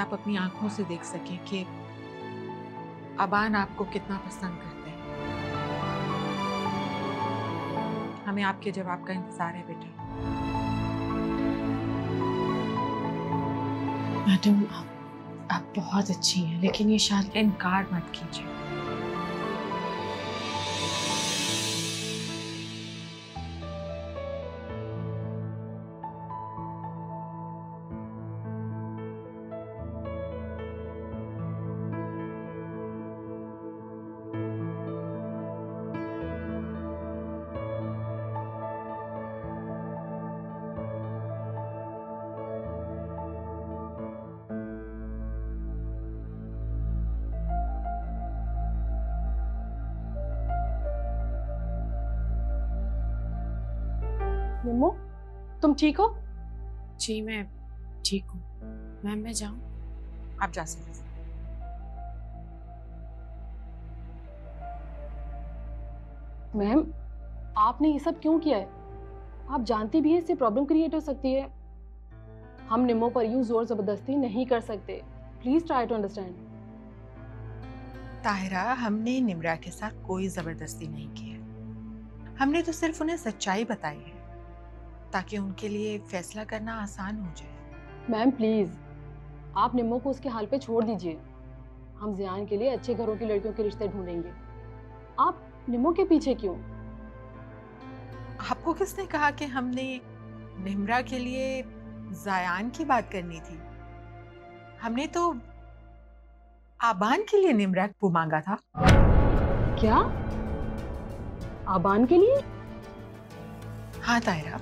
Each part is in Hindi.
आप अपनी आंखों से देख सकें कि अबान आपको कितना पसंद करते हैं। हमें आपके जवाब का इंतजार है बेटा। मैडम आप बहुत अच्छी हैं, लेकिन ये शादी इनकार मत कीजिए। निम्मो, तुम ठीक हो? जी मैं ठीक हूँ। मैम मैं जाऊँ? आप जा सकते हैं। मैम, आपने ये सब क्यों किया है? आप जानती भी हैं इससे प्रॉब्लम क्रिएट हो सकती है। हम निम्मो पर यूं जोर जबरदस्ती नहीं कर सकते। Please try to understand. Tahira, हमने निम्रा के साथ कोई जबरदस्ती नहीं की है। हमने तो सिर्फ उन्हें सच्चाई बताई है ताकि उनके लिए फैसला करना आसान हो जाए। मैम प्लीज, आप निम्मो को उसके हाल पे छोड़ दीजिए। हम जियान के लिए अच्छे घरों की लड़कियों के रिश्ते ढूंढेंगे। आप निम्मो के पीछे क्यों? आपको किसने कहा कि हमने निम्रा के लिए जायान की बात करनी थी? हमने तो आबान के लिए निम्रा को मांगा था। क्या? आबान के लिए? हाँ ताहिरा,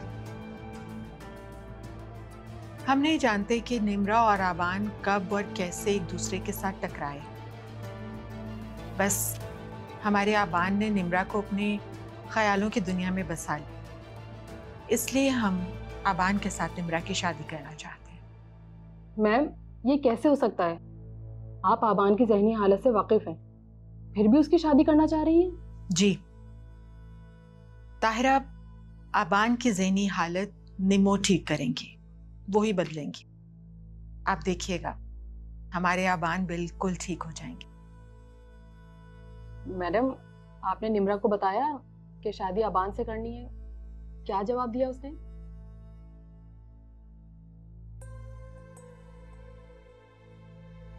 हम नहीं जानते कि निम्रा और आबान कब और कैसे एक दूसरे के साथ टकराए। बस हमारे आबान ने निम्रा को अपने ख्यालों की दुनिया में बसा लिया, इसलिए हम आबान के साथ निम्रा की शादी करना चाहते हैं। मैम, ये कैसे हो सकता है? आप आबान की ज़हनी हालत से वाकिफ हैं, फिर भी उसकी शादी करना चाह रही हैं? जी ताहिरा, आबान की ज़हनी हालत निम्मो ठीक करेंगी, वो ही बदलेंगी। आप देखिएगा, हमारे आबान बिल्कुल ठीक हो जाएंगे। मैडम, आपने निम्रा को बताया कि शादी आबान से करनी है? क्या जवाब दिया उसने?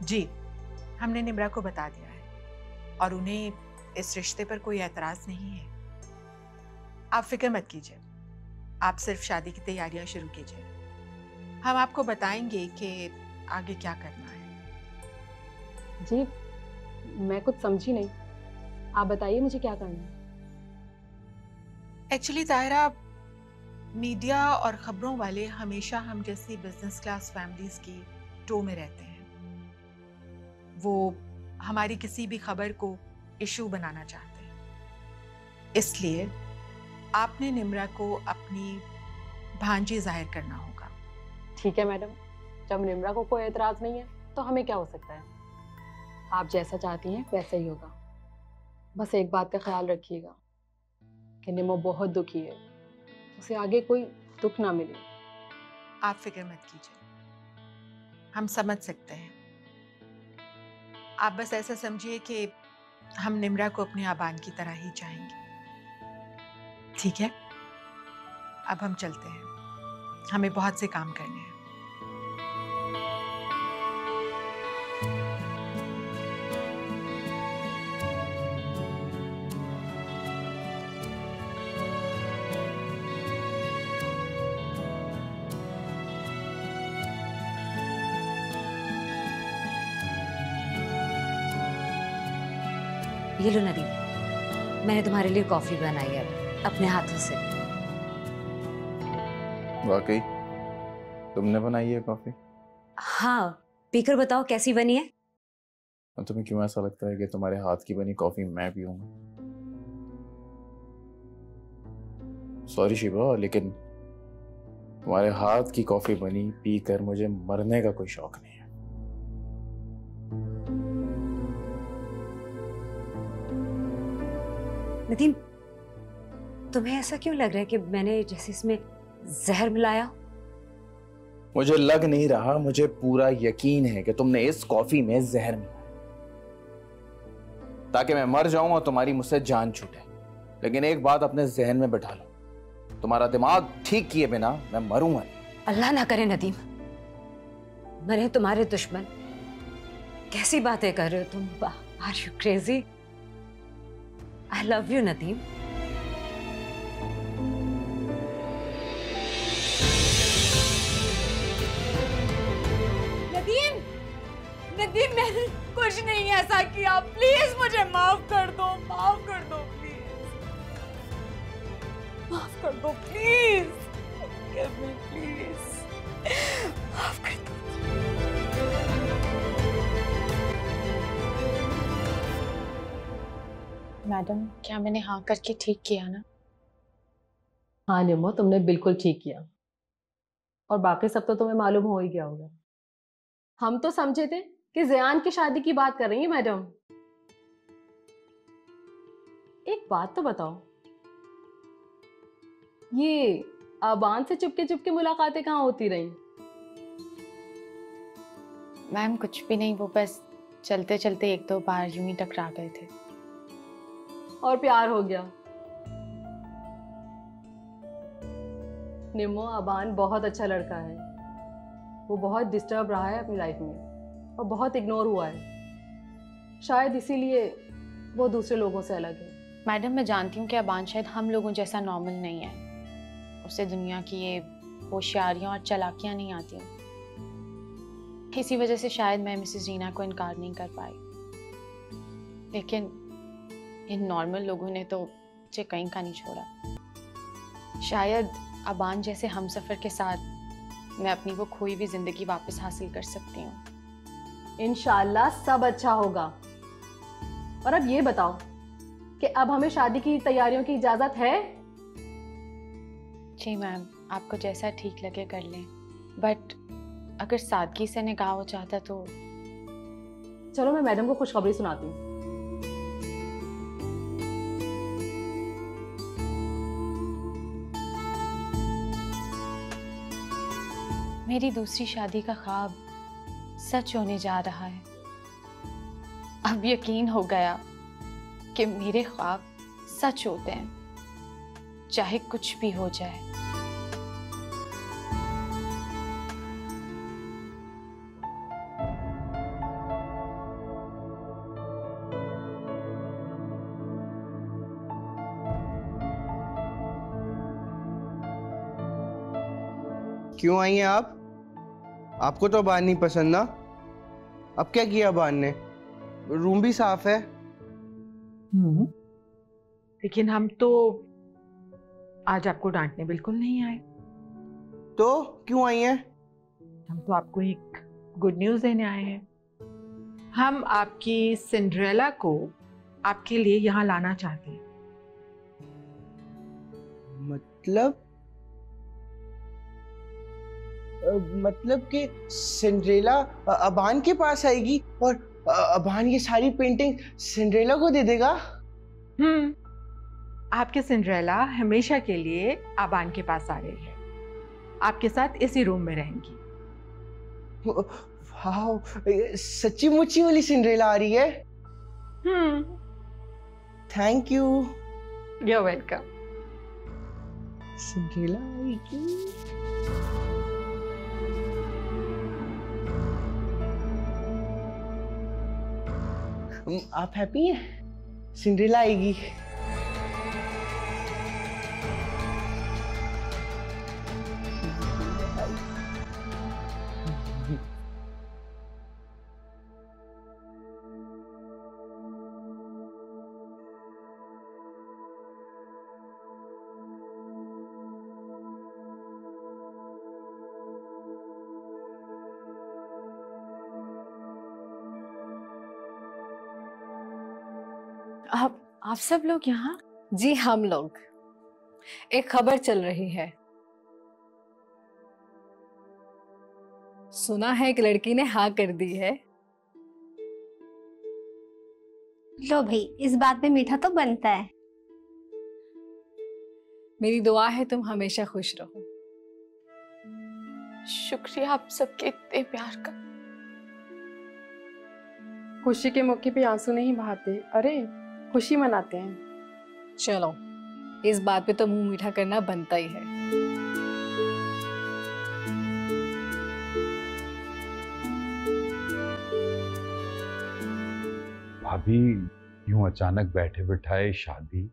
जी, हमने निम्रा को बता दिया है और उन्हें इस रिश्ते पर कोई एतराज नहीं है। आप फिक्र मत कीजिए, आप सिर्फ शादी की तैयारियां शुरू कीजिए। हम आपको बताएंगे कि आगे क्या करना है। जी, मैं कुछ समझी नहीं। आप बताइए मुझे क्या करना है। एक्चुअली ताहिरा, मीडिया और खबरों वाले हमेशा हम जैसी बिजनेस क्लास फैमिलीज की टो में रहते हैं। वो हमारी किसी भी खबर को इशू बनाना चाहते हैं, इसलिए आपने निम्रा को अपनी भांजी जाहिर करना होगा। ठीक है मैडम, जब निम्रा को कोई एतराज नहीं है तो हमें क्या हो सकता है। आप जैसा चाहती हैं वैसा ही होगा। बस एक बात का ख्याल रखिएगा कि निम्मो बहुत दुखी है, उसे आगे कोई दुख ना मिले। आप फिक्र मत कीजिए, हम समझ सकते हैं। आप बस ऐसा समझिए कि हम निम्रा को अपने आबान की तरह ही चाहेंगे। ठीक है, अब हम चलते हैं, हमें बहुत से काम करने हैं। ये लो नदीम, मैंने तुम्हारे लिए कॉफी बनाई है अपने हाथों से। वाकई तुमने बनाई है कॉफी? हाँ, पीकर बताओ कैसी बनी है। और तुम्हें क्यों ऐसा लगता है कि तुम्हारे हाथ की बनी कॉफी मैं पीऊंगा? सॉरी शिवा, लेकिन तुम्हारे हाथ की कॉफी बनी पीकर मुझे मरने का कोई शौक नहीं है। नदीम, तुम्हें ऐसा क्यों लग रहा है कि मैंने जैसे इसमें जहर मिलाया? मुझे लग नहीं रहा, मुझे पूरा यकीन है कि तुमने इस कॉफी में जहर मिलाया ताकि मैं मर जाऊं और तुम्हारी मुझसे जान छूटे। लेकिन एक बात अपने जहन में बैठा लो, तुम्हारा दिमाग ठीक किए बिना मैं मरूंगा नहीं। अल्लाह ना करे नदीम, मैंने तुम्हारे दुश्मन। कैसी बातें कर रहे हो तुम? Are you crazy? I love you Nadeem. Nadeem, Nadeem मैंने कुछ नहीं ऐसा किया, प्लीज मुझे माफ कर दो, माफ कर दो प्लीज, माफ कर दो प्लीज, प्लीज माफ कर दो। मैडम, क्या मैंने हाँ करके ठीक किया ना? हाँ निमो, तुमने बिल्कुल ठीक किया। और बाकी सब तो तुम्हें मालूम हो ही गया होगा। हम तो समझे थे कि ज़ियान की शादी की बात कर रही है मैडम। एक बात तो बताओ, ये आबान से चुपके चुपके मुलाकातें कहाँ होती रही? मैम कुछ भी नहीं, वो बस चलते चलते एक दो बार यूं ही टकरा गए थे और प्यार हो गया। निमो, आबान बहुत अच्छा लड़का है। वो बहुत डिस्टर्ब रहा है अपनी लाइफ में और बहुत इग्नोर हुआ है। शायद इसीलिए वो दूसरे लोगों से अलग है। मैडम, मैं जानती हूँ कि अबान शायद हम लोगों जैसा नॉर्मल नहीं है। उसे दुनिया की ये होशियारियाँ और चालाकियाँ नहीं आती। इसी वजह से शायद मैं मिसेस रीना को इनकार नहीं कर पाई। लेकिन इन नॉर्मल लोगों ने तो मुझे कहीं का नहीं छोड़ा। शायद अबान जैसे हमसफ़र के साथ मैं अपनी वो खोई हुई जिंदगी वापस हासिल कर सकती हूँ। इंशाल्लाह सब अच्छा होगा। और अब ये बताओ कि अब हमें शादी की तैयारियों की इजाजत है? जी मैम, आपको जैसा ठीक लगे कर लें, बट अगर सादगी से निकाह हो चाहता तो। चलो मैं मैडम को खुशखबरी सुनाती हूँ। मेरी दूसरी शादी का ख्वाब सच होने जा रहा है। अब यकीन हो गया कि मेरे ख्वाब सच होते हैं, चाहे कुछ भी हो जाए। क्यों आई हैं आप? आपको तो बान नहीं पसंद ना? अब क्या किया बान ने? रूम भी साफ है। लेकिन हम तो आज आपको डांटने बिल्कुल नहीं आए। तो क्यों आई हैं? हम तो आपको एक गुड न्यूज़ देने आए हैं। हम आपकी सिंड्रेला को आपके लिए यहाँ लाना चाहते हैं। मतलब कि सिंड्रेला अबान के पास आएगी और अबान ये सारी पेंटिंग सिंड्रेला को दे देगा? आपकी सिंड्रेला हमेशा के लिए अबान के पास आ रही है, आपके साथ इसी रूम में रहेंगी। वाह, सच्ची मुच्ची वाली सिंड्रेला आ रही है। Thank you. You welcome. Cinderella आएगी। आप हैप्पी हैं? सिंड्रेला आएगी। आप सब लोग यहाँ? जी, हम लोग, एक खबर चल रही है। सुना है एक लड़की ने हाँ कर दी है। लो भाई, इस बात में मीठा तो बनता है। मेरी दुआ है तुम हमेशा खुश रहो। शुक्रिया आप सबके इतने प्यार का। खुशी के मौके पे आंसू नहीं बहाते, अरे खुशी मनाते हैं। चलो, इस बात पे तो मुंह मीठा करना बनता ही है। भाभी यूं अचानक बैठे बिठाए शादी,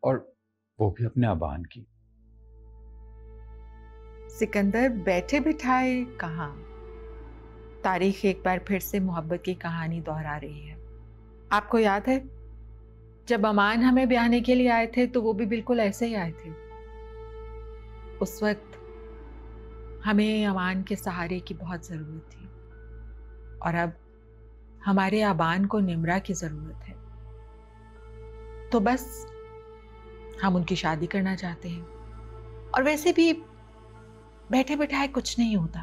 और वो भी अपने अबान की। सिकंदर बैठे बिठाए कहाँ? तारीख एक बार फिर से मोहब्बत की कहानी दोहरा रही है। आपको याद है जब अमान हमें ब्याहने के लिए आए थे तो वो भी बिल्कुल ऐसे ही आए थे। उस वक्त हमें अमान के सहारे की बहुत जरूरत थी और अब हमारे अबान को निम्रा की जरूरत है। तो बस हम उनकी शादी करना चाहते हैं। और वैसे भी बैठे बैठाए कुछ नहीं होता,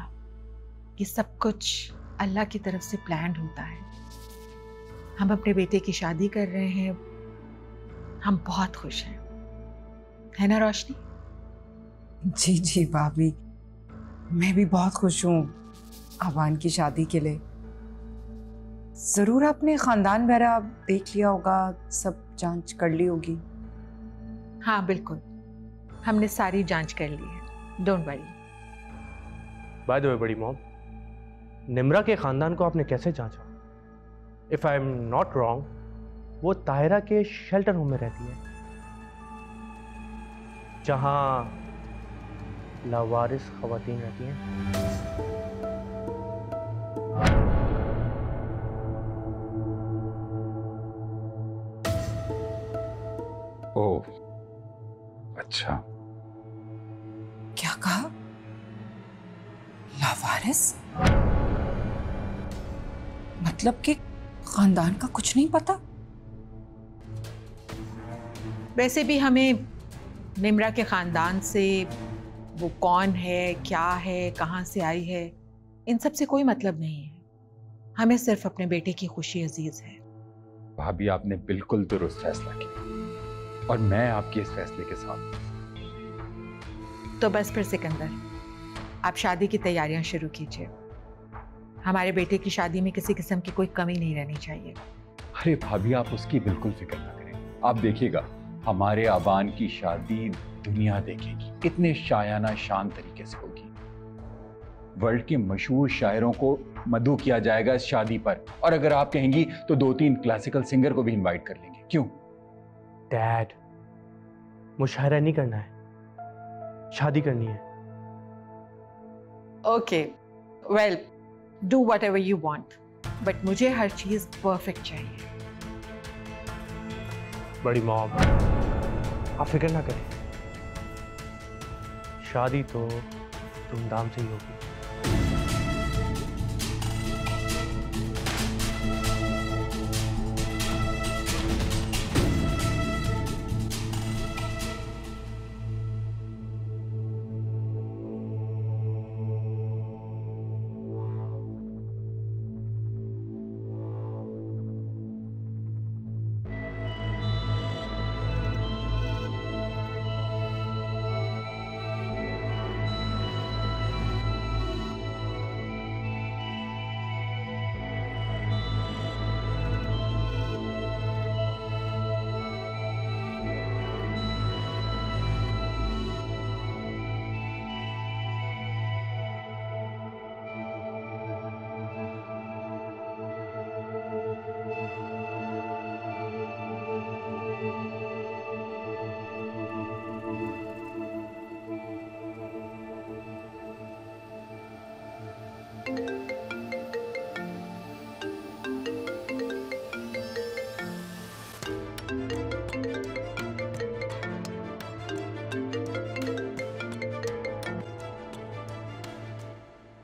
ये सब कुछ अल्लाह की तरफ से प्लान्ड होता है। हम अपने बेटे की शादी कर रहे हैं, हम बहुत खुश हैं, है ना रोशनी? जी जी भाभी, मैं भी बहुत खुश हूँ अबान की शादी के लिए। जरूर आपने खानदान वगैरह देख लिया होगा, सब जांच कर ली होगी। हाँ बिल्कुल, हमने सारी जांच कर ली है, don't worry. By the way बड़ी मॉम, निम्रा के खानदान को आपने कैसे जांचा? If I am not wrong, वो ताहिरा के शेल्टर होम में रहती है, जहां लावारिस खवातीन रहती हैं। ओह अच्छा। क्या कहा? लावारिस? मतलब कि खानदान का कुछ नहीं पता? वैसे भी हमें निम्रा के खानदान से वो कौन है, क्या है, कहाँ से आई है, इन सब से कोई मतलब नहीं है। हमें सिर्फ अपने बेटे की खुशी अजीज है। भाभी आपने बिल्कुल दुरुस्त फैसला किया और मैं आपके इस फैसले के साथ। तो बस फिर सिकंदर, आप शादी की तैयारियां शुरू कीजिए। हमारे बेटे की शादी में किसी किस्म की कोई कमी नहीं रहनी चाहिए। अरे भाभी आप उसकी बिल्कुल फिक्र ना करें, आप देखिएगा हमारे अबान की शादी दुनिया देखेगी, कितने शायाना शान तरीके से होगी। वर्ल्ड के मशहूर शायरों को मदऊ किया जाएगा इस शादी पर, और अगर आप कहेंगी तो 2-3 क्लासिकल सिंगर को भी इनवाइट कर लेंगे। क्यों? डैड, मुशायरा नहीं करना है, शादी करनी है। Okay, well do whatever you want, but मुझे हर चीज परफेक्ट चाहिए। बड़ी मॉम, आप फिक्र ना करें, शादी तो धूमधाम से ही होगी।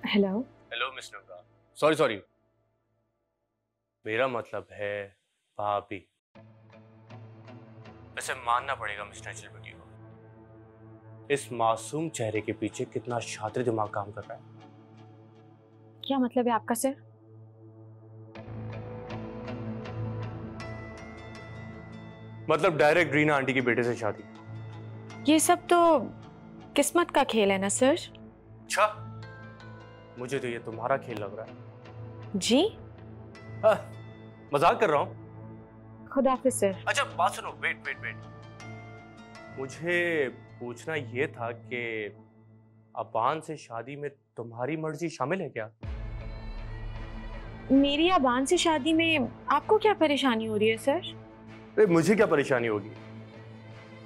Hello hello miss Nimra, sorry, मेरा मतलब है भाभी। वैसे मानना पड़ेगा मिस नेचुरल ब्यूटी को, इस मासूम चेहरे के पीछे कितना शातिर दिमाग काम कर रहा है। क्या मतलब है आपका सर? मतलब डायरेक्ट रीना आंटी के बेटे से शादी। ये सब तो किस्मत का खेल है ना सर। अच्छा, मुझे तो ये तुम्हारा खेल लग रहा है। जी? मजाक कर रहा हूँ। खुदा हाफिज सर। अच्छा बात सुनो, वेट वेट वेट, मुझे पूछना ये था कि अबान से शादी में तुम्हारी मर्जी शामिल है क्या? मेरी अबान से शादी में आपको क्या परेशानी हो रही है सर? अरे मुझे क्या परेशानी होगी?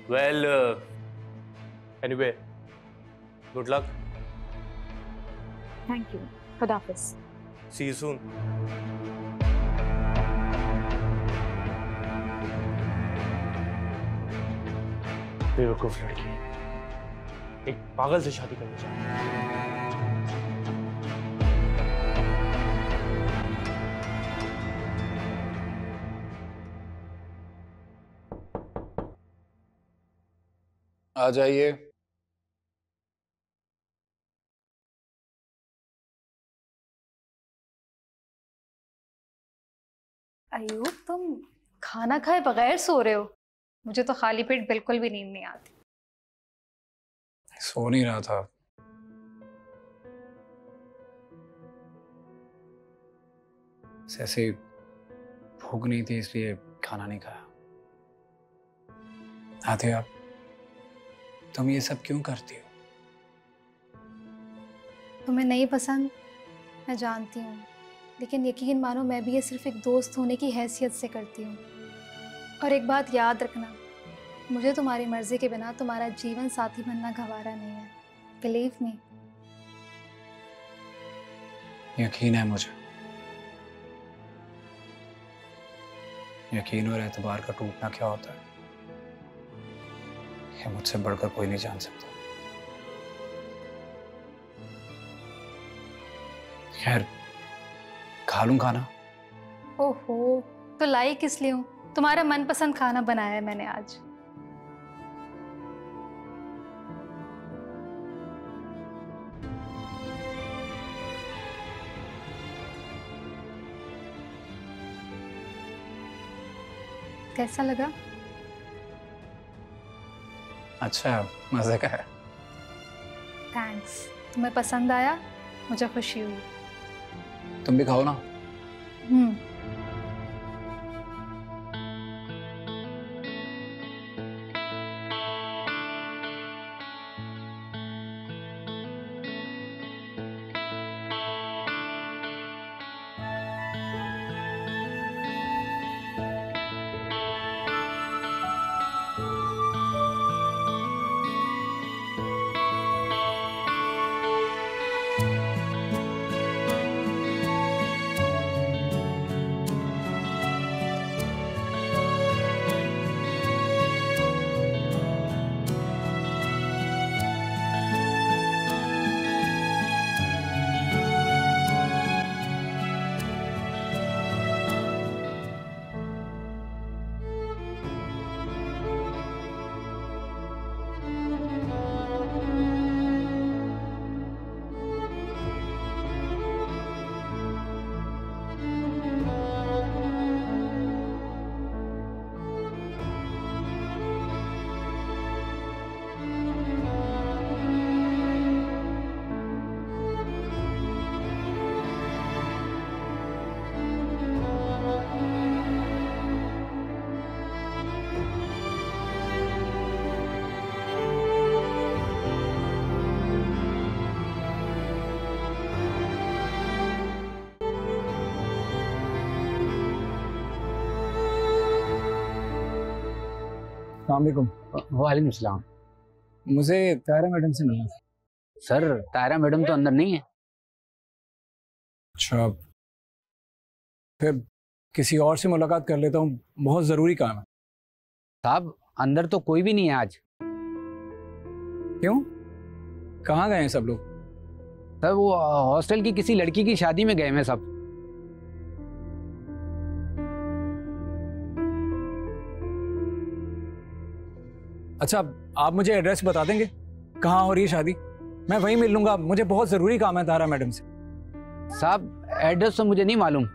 Well anyway, good luck. Thank you, खुदा हाफिज। सी यू सून। बेवकूफ लड़की, एक पागल से शादी करनी चाहिए। आ जाइए। अयूब, तुम खाना खाए बगैर सो रहे हो? मुझे तो खाली पेट बिल्कुल भी नींद नहीं आती। सो नहीं रहा था। ऐसे ही भूख नहीं थी इसलिए खाना नहीं खाया। आते आप, तुम ये सब क्यों करती हो? तुम्हें नहीं पसंद, मैं जानती हूँ, लेकिन यकीन मानो मैं भी ये सिर्फ एक दोस्त होने की हैसियत से करती हूँ। और एक बात याद रखना, मुझे तुम्हारी मर्जी के बिना तुम्हारा जीवन साथी बनना गवारा नहीं है। Believe me. यकीन है मुझे। यकीन और एतबार का टूटना क्या होता है, ये मुझसे बढ़कर कोई नहीं जान सकता। खैर, खा लूं खाना? ओहो, तो लाई किस लिए हूँ? तुम्हारा मनपसंद खाना बनाया है मैंने आज। कैसा लगा? अच्छा, मजे का है। थैंक्स, तुम्हें पसंद आया, मुझे खुशी हुई। तुम भी खाओ ना। वालेकुम सलाम। मुझे तायरा मैडम से मिलना था। सर, तायरा मैडम तो अंदर नहीं है। अच्छा, फिर किसी और से मुलाकात कर लेता हूँ, बहुत ज़रूरी काम है। साहब, अंदर तो कोई भी नहीं है आज। क्यों? कहाँ गए हैं सब लोग? सर, वो हॉस्टल की किसी लड़की की शादी में गए हैं सब। अच्छा, आप मुझे एड्रेस बता देंगे कहाँ हो रही है शादी? मैं वहीं मिल लूंगा, मुझे बहुत ज़रूरी काम है तारा मैडम से। साहब, एड्रेस तो मुझे नहीं मालूम,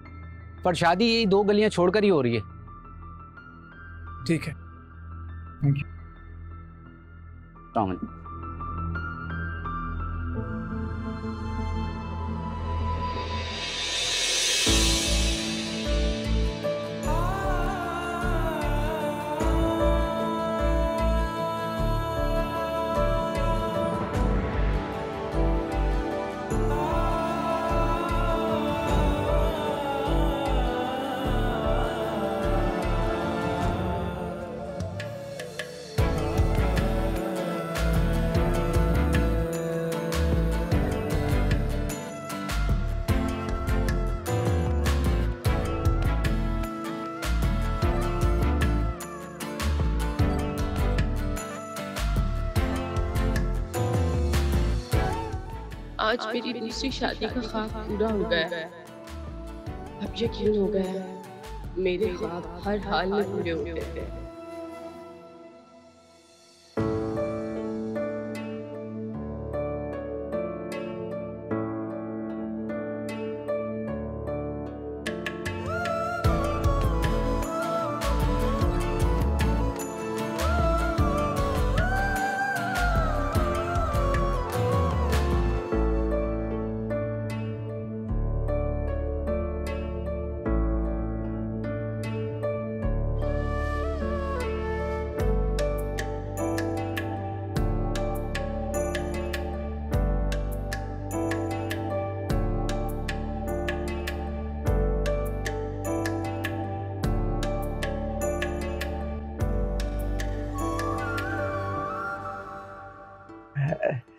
पर शादी यही 2 गलियां छोड़कर ही हो रही है। ठीक है, थैंक यू। आज मेरी दूसरी शादी का ख्वाब पूरा हो गया है। अब यकीन हो गया है मेरे ख्वाब हर हाल में पूरे होते थे।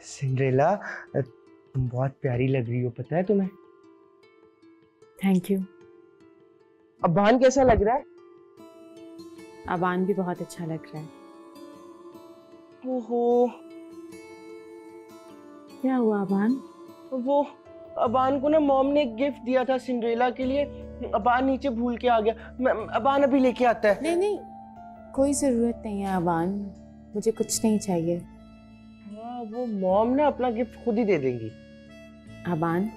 सिंड्रेला, तुम बहुत प्यारी लग रही हो, पता है तुम्हें? Thank you. अबान कैसा लग रहा है? अबान भी बहुत अच्छा लग रहा है। ओहो, क्या हुआ अबान? वो अबान को ना मॉम ने एक गिफ्ट दिया था सिंड्रेला के लिए, अबान नीचे भूल के आ गया। अबान अभी लेके आता है। नहीं नहीं, कोई जरूरत नहीं है अबान, मुझे कुछ नहीं चाहिए। वो मॉम ना अपना गिफ्ट खुद ही दे देंगी। अबान,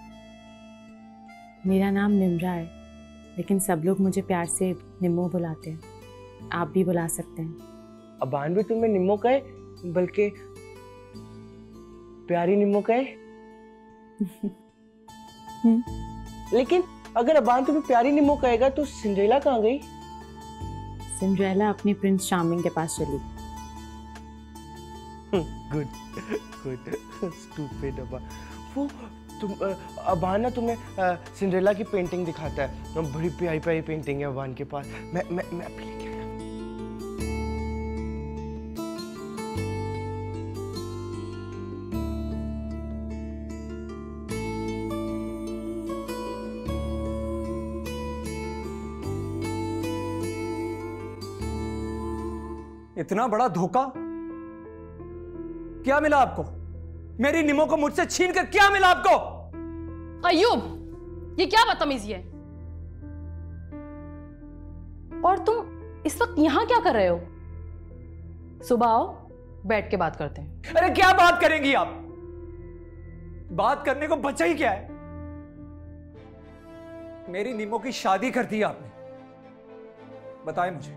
मेरा नाम निम्रा है, लेकिन सब लोग मुझे प्यार से निम्मो बुलाते हैं। आप भी बुला सकते हैं। अबान भी तुम्हें निम्मो कहे, बल्कि प्यारी निम्मो कहे। लेकिन अगर अबान तुम्हें प्यारी निम्मो कहेगा तो सिंड्रेला कहाँ गई? सिंड्रेला अपने प्रिंस चार्मिंग के पास चली। Good good, stupid Aban. वो तुम अबान ना तुम्हें सिंड्रेला की पेंटिंग दिखाता है, बड़ी प्यारी प्यारी पेंटिंग है अबान के पास। मैं अभी लेके आया। इतना बड़ा धोखा क्या मिला आपको? मेरी निमो को मुझसे छीन कर क्या मिला आपको? अय्यूब, ये क्या बदतमीजी है? और तुम इस वक्त यहां क्या कर रहे हो? सुबह आओ, बैठ के बात करते हैं। अरे क्या बात करेंगी आप? बात करने को बचा ही क्या है? मेरी निमो की शादी कर दी आपने। बताएं मुझे,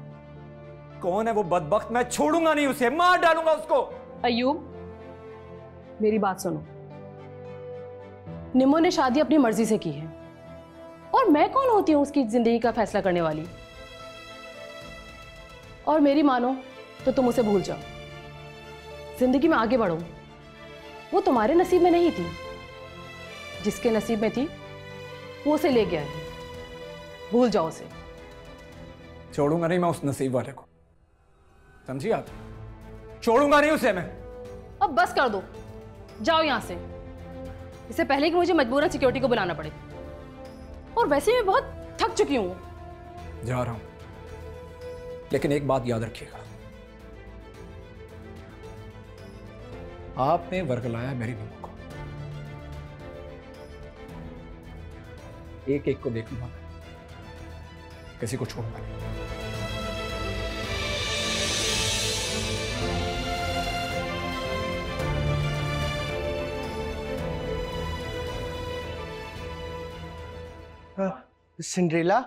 कौन है वो बदबख्त? मैं छोड़ूंगा नहीं उसे, मार डालूंगा उसको। अय्यूब, मेरी बात सुनो। निमो ने शादी अपनी मर्जी से की है, और मैं कौन होती हूं उसकी जिंदगी का फैसला करने वाली? और मेरी मानो तो तुम उसे भूल जाओ, जिंदगी में आगे बढ़ो। वो तुम्हारे नसीब में नहीं थी, जिसके नसीब में थी वो उसे ले गया है। भूल जाओ उसे। छोड़ूंगा नहीं मैं उस नसीब वाले को, समझी आप? छोड़ूंगा नहीं उसे मैं। अब बस कर दो, जाओ यहां से, इससे पहले कि मुझे मजबूरन सिक्योरिटी को बुलाना पड़े। और वैसे मैं बहुत थक चुकी हूं। जा रहा हूं, लेकिन एक बात याद रखिएगा, आपने वर्गलाया मेरी निमो को। एक एक को देखूंगा मैं, किसी को छोड़ूंगा नहीं। सिंड्रेला,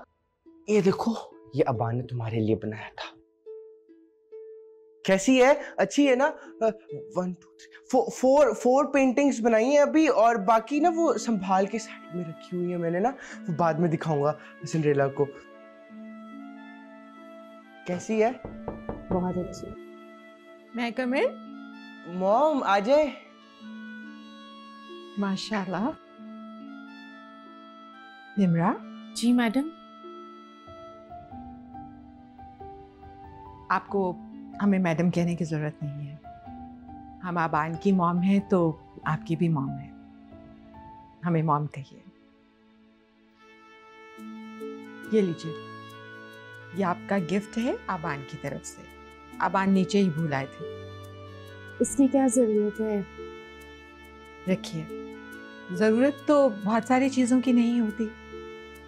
ये देखो, ये अबान ने तुम्हारे लिए बनाया था। कैसी है? अच्छी है ना? 1 2 3 4 पेंटिंग्स बनाई हैं अभी, और बाकी ना वो संभाल के साइड में रखी हुई है मैंने ना, वो बाद में दिखाऊंगा सिंड्रेला को। कैसी है? बहुत अच्छी। मैं कमिल? मॉम आ जाए। माशाल्लाह। निम्रा? जी मैडम। आपको हमें मैडम कहने की जरूरत नहीं है। हम अबान की मॉम हैं तो आपकी भी मॉम है। हमें मॉम कहिए। ये लीजिए, ये आपका गिफ्ट है अबान की तरफ से। अबान नीचे ही भूल आए थे। इसकी क्या जरूरत है? रखिए। ज़रूरत तो बहुत सारी चीज़ों की नहीं होती,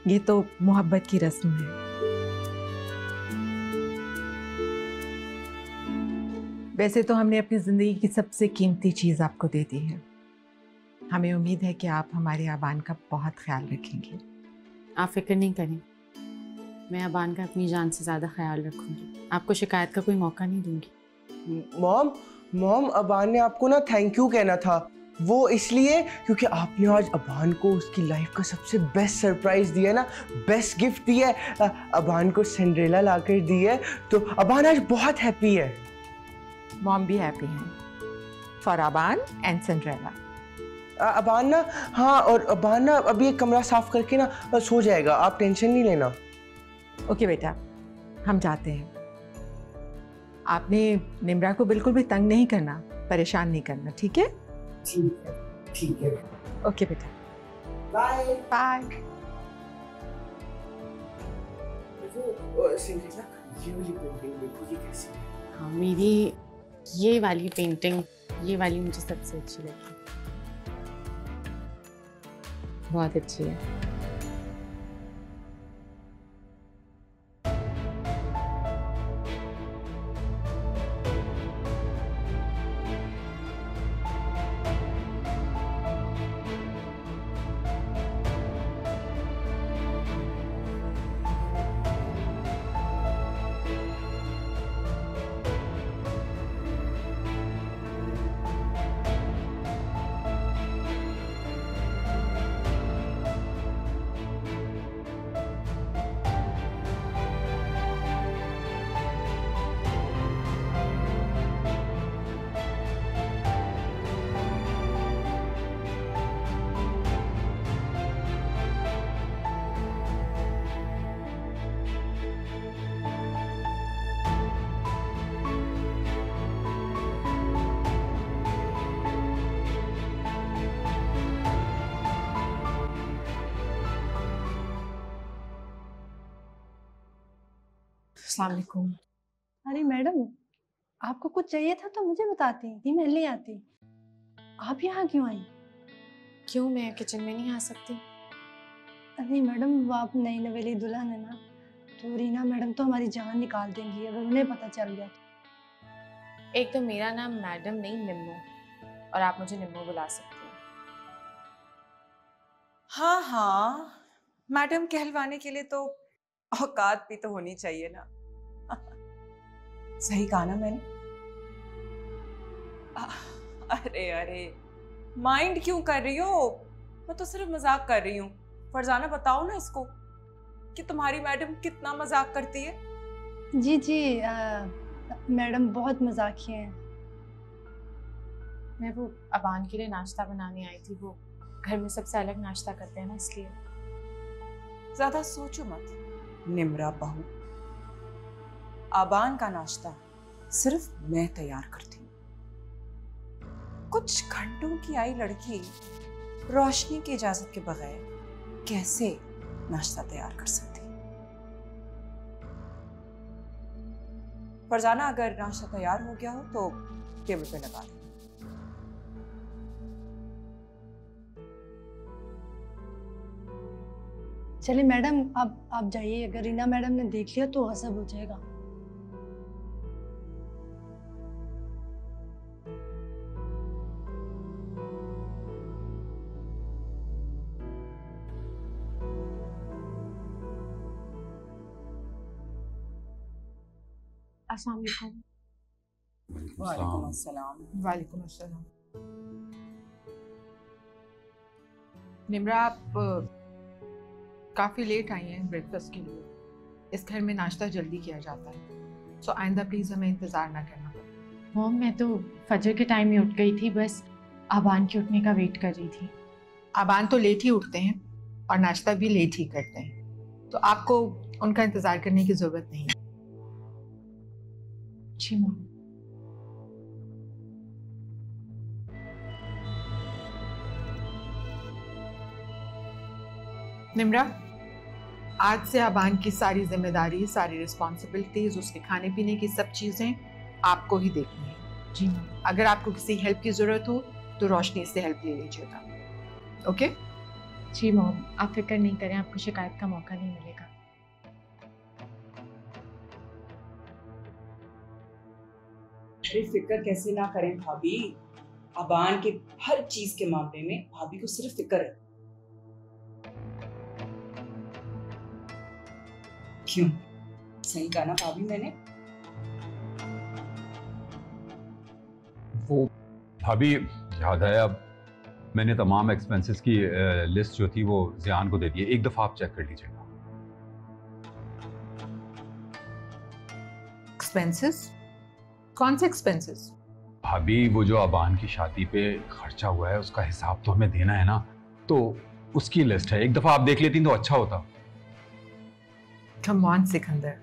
ये तो मोहब्बत की रस्म है। वैसे तो हमने अपनी ज़िंदगी की सबसे कीमती चीज़ आपको दे दी है। हमें उम्मीद है कि आप हमारे आबान का बहुत ख्याल रखेंगे। आप फिक्र नहीं करें, मैं आबान का अपनी जान से ज़्यादा ख्याल रखूंगी। आपको शिकायत का कोई मौका नहीं दूंगी। मॉम अबान ने आपको ना थैंक यू कहना था। वो इसलिए क्योंकि आपने आज अबान को उसकी लाइफ का सबसे बेस्ट सरप्राइज दिया ना, बेस्ट गिफ्ट दिया है। अबान को सिंड्रेला लाकर दी है, तो अबान आज बहुत हैप्पी है। मॉम भी हैप्पी हैं for Aban and Cinderella. Aban ना, हाँ, और अबान ना अभी एक कमरा साफ करके ना सो जाएगा, आप टेंशन नहीं लेना। ओके बेटा, हम जाते हैं। आपने निम्रा को बिल्कुल भी तंग नहीं करना, परेशान नहीं करना, ठीक है? ठीक है। ओके बेटा, बाय बाय। सिंड्रेला, ये वाली पेंटिंग देखो, ये कैसी है? हाँ, मेरी ये वाली पेंटिंग, ये वाली मुझे सबसे अच्छी लगी, बहुत अच्छी है। अस्सलाम वालेकुम। अरे मैडम, आपको कुछ चाहिए था तो मुझे बताती, ये मैं ले आती। आप यहाँ क्यों आई? क्यों, मैं किचन में नहीं आ सकती? अरे मैडम, वो आप नई नवेली दुल्हन है ना, तो रीना मैडम तो हमारी जान निकाल देंगी अगर उन्हें पता चल गया तो। एक तो मेरा नाम मैडम नहीं निम्मो, और आप मुझे निम्मो बुला सकते हैं। हाँ हाँ, मैडम कहलवाने के लिए तो औकात भी तो होनी चाहिए ना। सही कहा ना मैंने? अरे अरे, माइंड क्यों कर रही हो? मैं तो सिर्फ मजाक कर रही हूँ। फरजाना, बताओ ना इसको कि तुम्हारी मैडम कितना मजाक करती है। जी जी, मैडम बहुत मजाकिया हैं। मैं वो अबान के लिए नाश्ता बनाने आई थी, वो घर में सबसे अलग नाश्ता करते हैं ना, इसलिए। ज्यादा सोचो मत निम्रा बहू, आबान का नाश्ता सिर्फ मैं तैयार करती हूँ। कुछ घंटों की आई लड़की रोशनी की इजाजत के बगैर कैसे नाश्ता तैयार कर सकती? फरजाना, अगर नाश्ता तैयार हो गया हो तो टेबल पे लगा दे। चलिए मैडम, आप जाइए, अगर रीना मैडम ने देख लिया तो गजब हो जाएगा। अस्सलाम वालेकुम। वालेकुम अस्सलाम। वालेकुम अस्सलाम। निम्रा, आप काफ़ी लेट आई हैं ब्रेकफास्ट के लिए। इस घर में नाश्ता जल्दी किया जाता है, सो आइंदा प्लीज़ हमें इंतज़ार ना करना। मॉम, मैं तो फजर के टाइम ही उठ गई थी, बस आबान के उठने का वेट कर रही थी। आबान तो लेट ही उठते हैं और नाश्ता भी लेट ही करते हैं, तो आपको उनका इंतज़ार करने की ज़रूरत नहीं है। जी मॉम। निम्रा, आज से आबान की सारी जिम्मेदारी, सारी रिस्पॉन्सिबिलिटीज, उसके खाने पीने की सब चीज़ें आपको ही देखनी है। जी मैम। अगर आपको किसी हेल्प की ज़रूरत हो तो रोशनी से हेल्प ले लीजिएगा। ओके? जी मॉम, आप फिक्र नहीं करें, आपको शिकायत का मौका नहीं मिलेगा। अरे फिक्र कैसे ना करें भाभी, अबान के हर चीज के मामले में भाभी को सिर्फ फिक्र है। क्यों, सही कहा ना भाभी मैंने? वो भाभी याद आया, मैंने तमाम एक्सपेंसेस की लिस्ट जो थी वो ज़ियान को दे दी है, एक दफ़ा आप चेक कर लीजिएगा। एक्सपेंसेस? कौन से एक्सपेंसेस? भाभी वो जो अबान की शादी पे खर्चा हुआ है उसका हिसाब तो हमें देना है ना, तो उसकी लिस्ट है, एक दफ़ा आप देख लेती तो अच्छा होता। कम ऑन सिकंदर,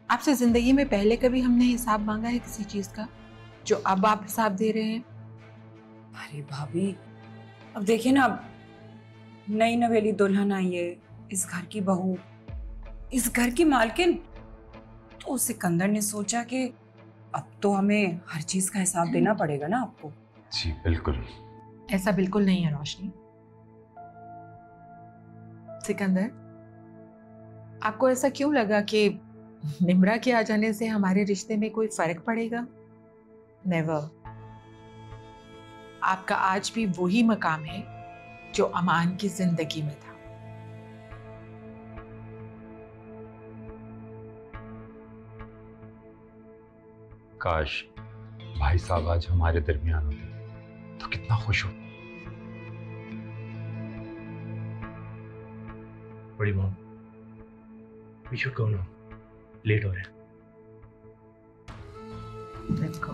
आपसे जिंदगी में पहले कभी हमने हिसाब मांगा है किसी चीज का जो अब आप हिसाब दे रहे हैं? अरे भाभी, अब देखिए ना, अब नई नवेली दुल्हन आई है, इस घर की बहू, इस घर की मालकिन, तो सिकंदर ने सोचा कि अब तो हमें हर चीज का हिसाब देना पड़ेगा ना आपको। जी बिल्कुल। ऐसा बिल्कुल नहीं है रोशनी। सिकंदर, आपको ऐसा क्यों लगा कि निम्रा के आ जाने से हमारे रिश्ते में कोई फर्क पड़ेगा? नेवर। आपका आज भी वही मकाम है जो अमान की जिंदगी में था। काश भाई साहब आज हमारे दरमियान होते तो कितना खुश हो। बड़ी mom, we should go now, late हो रहे हैं। Let's go.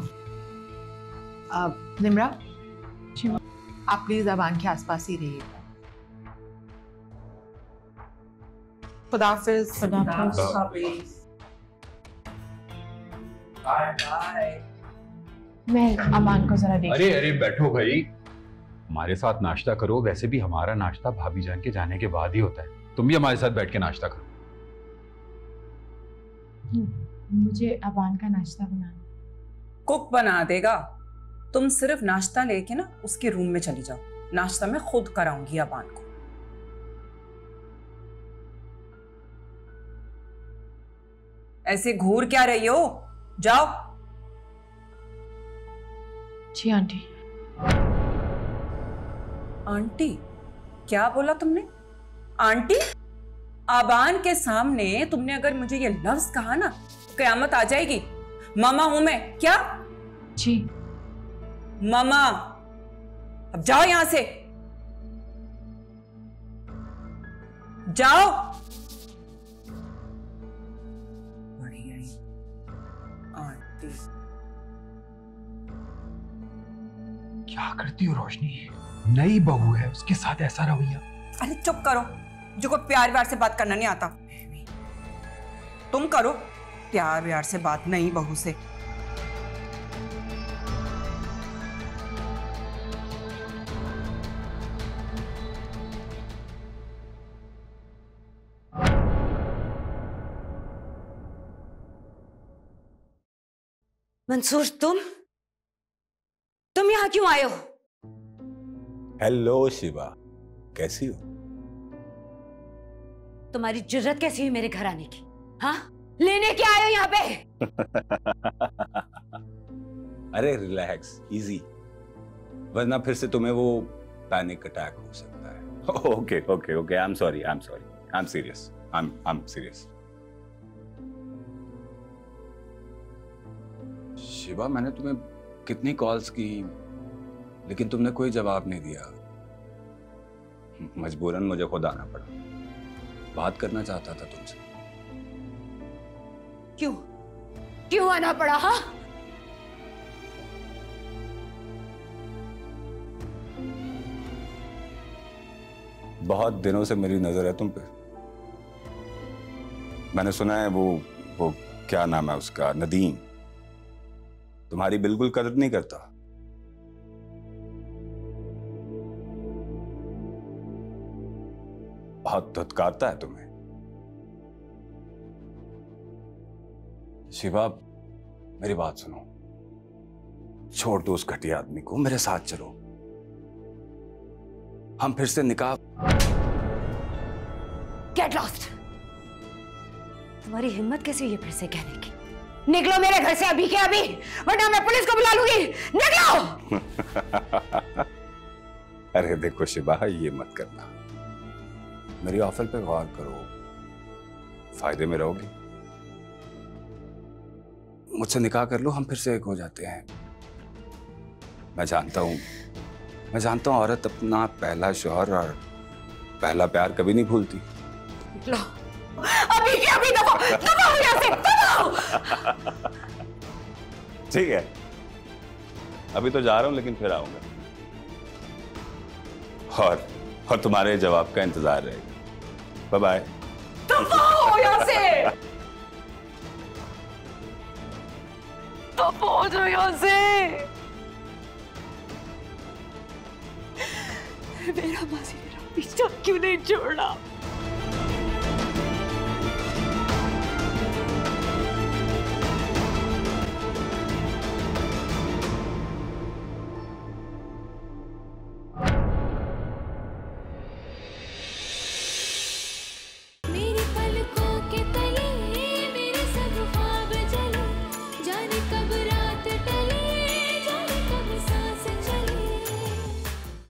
निम्रा, आप प्लीज अबान के आसपास ही रहिएगा। खुदाफिज। खुदाफिज। Bye bye. मैं अमान को जरा देख। अरे अरे बैठो भाई, हमारे साथ नाश्ता करो, वैसे भी हमारा नाश्ता भाभी जान के जाने के बाद ही होता है, तुम भी हमारे साथ बैठ के नाश्ता करो। मुझे अबान का नाश्ता बनाना। कुक बना देगा, तुम सिर्फ नाश्ता लेके ना उसके रूम में चली जाओ, नाश्ता मैं खुद कराऊंगी अबान को। ऐसे घूर क्या रही हो, जाओ। जी आंटी। आंटी? क्या बोला तुमने? आंटी? अबान के सामने तुमने अगर मुझे ये लफ्ज कहा ना, कयामत आ जाएगी। मामा हूं मैं क्या? जी मामा, अब जाओ यहां से, जाओ। बढ़िया ही आंटी। क्या करती हो रोशनी, नई बहू है, उसके साथ ऐसा रवैया। अरे चुप करो, जो को प्यार व्यार से बात करना नहीं आता। तुम करो प्यार व्यार से बात नई बहू से। मंसूर, तुम यहां क्यों आए हो? हेलो शिवा, कैसी हो? तुम्हारी जुर्रत कैसी हुई मेरे घर आने की? हाँ, लेने क्या आए हो यहाँ पे? अरे रिलैक्स, इजी, वरना फिर से तुम्हें वो पैनिक अटैक हो सकता है। Okay okay okay, I am sorry, I am serious, I am serious. Shiva, मैंने तुम्हें कितनी कॉल्स की, लेकिन तुमने कोई जवाब नहीं दिया। मजबूरन मुझे खुद आना पड़ा, बात करना चाहता था तुमसे। क्यों आना पड़ा? हाँ, बहुत दिनों से मेरी नजर है तुम पे। मैंने सुना है वो क्या नाम है उसका, नदीम, तुम्हारी बिल्कुल कदर नहीं करता। बहुत धुतकारता है तुम्हें। शिवा, मेरी बात सुनो, छोड़ दो उस घटिया आदमी को, मेरे साथ चलो। हम फिर से निकाह। Get lost. तुम्हारी हिम्मत कैसी है फिर से कहने की? निकलो मेरे घर से अभी के अभी, वरना मैं पुलिस को बुला लूंगी। निकलो। अरे देखो शिबा, ये मत करना, मेरी ऑफर पे गौर करो, फायदे में रहोगी। मुझसे निकाह कर लो, हम फिर से एक हो जाते हैं। मैं जानता हूं औरत अपना पहला शौहर और पहला प्यार कभी नहीं भूलती। लो, अभी के अभी दफा हो यहाँ से, दफा। ठीक है, अभी तो जा रहा हूं, लेकिन फिर आऊंगा और तुम्हारे जवाब का इंतजार रहेगा। Bye bye. दफा हो यहाँ से, दफा हो जाओ यहाँ से। मेरा मासी मेरा पीछा क्यों नहीं छोड़ा?